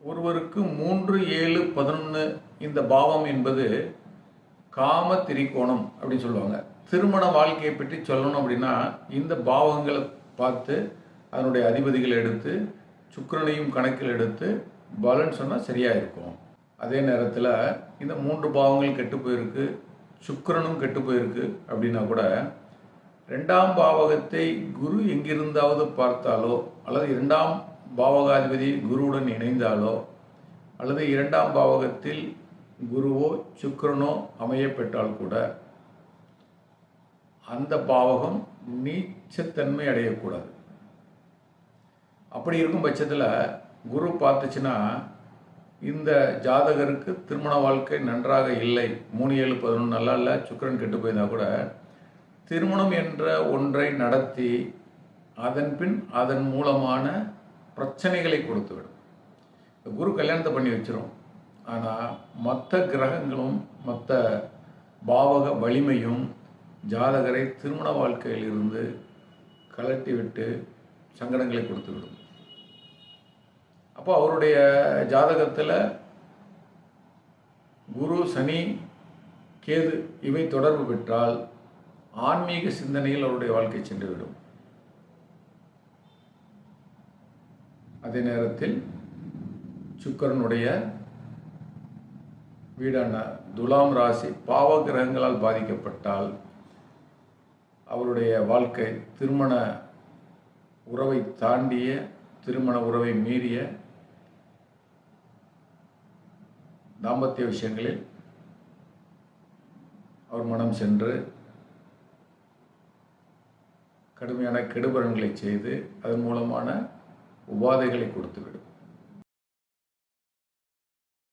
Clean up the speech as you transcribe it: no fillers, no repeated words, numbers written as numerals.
ஒருவருக்கு 3, 7, 11 இந்த பாவம் என்பது காம திரிகோணம் அப்படின்னு சொல்லுவாங்க. திருமண வாழ்க்கையை பற்றி சொல்லணும் அப்படின்னா இந்த பாவங்களை பார்த்து அதனுடைய அதிபதிகளை எடுத்து சுக்கிரனையும் கணக்கில் எடுத்து பலன் சொன்னால் சரியாக இருக்கும். அதே நேரத்தில் இந்த 3 பாவங்கள் கெட்டு போயிருக்கு, சுக்கிரனும் கெட்டு போயிருக்கு அப்படின்னா கூட 2ஆம் பாவகத்தை குரு எங்கிருந்தாவது பார்த்தாலோ அல்லது 2ஆம் பாவகாதிபதி குருவுடன் இணைந்தாலோ அல்லது 2ஆம் பாவகத்தில் குருவோ சுக்கிரனோ அமைய பெற்றால் கூட அந்த பாவகம் நீச்சத்தன்மை அடையக்கூடாது. அப்படி இருக்கும் பட்சத்தில் குரு பார்த்துச்சுன்னா இந்த ஜாதகருக்கு திருமண வாழ்க்கை நன்றாக இல்லை, 3, 7, 11 நல்லா இல்லை, சுக்கிரன் கெட்டு போயிருந்தால் கூட திருமணம் என்ற ஒன்றை நடத்தி அதன் பின் அதன் மூலமான பிரச்சனைகளை கொடுத்துவிடும். குரு கல்யாணத்தை பண்ணி வச்சிரும். ஆனால் மற்ற கிரகங்களும் மற்ற பாவக வலிமையும் ஜாதகரை திருமண வாழ்க்கையிலிருந்து கலட்டி விட்டு சங்கடங்களை கொடுத்துவிடும். அப்போ அவருடைய ஜாதகத்தில் குரு, சனி, கேது இவை தொடர்பு பெற்றால் ஆன்மீக சிந்தனையில் அவருடைய வாழ்க்கை சென்றுவிடும். அதே நேரத்தில் சுக்கிரனுடைய வீடான துலாம் ராசி பாவ கிரகங்களால் பாதிக்கப்பட்டால் அவருடைய வாழ்க்கை திருமண உறவை தாண்டிய, திருமண உறவை மீறிய தாம்பத்திய விஷயங்களில் அவர் மனம் சென்று கடுமையான கெடுபலன்களை செய்து அதன் மூலமான உபாதைகளை கொடுத்துவிடும்.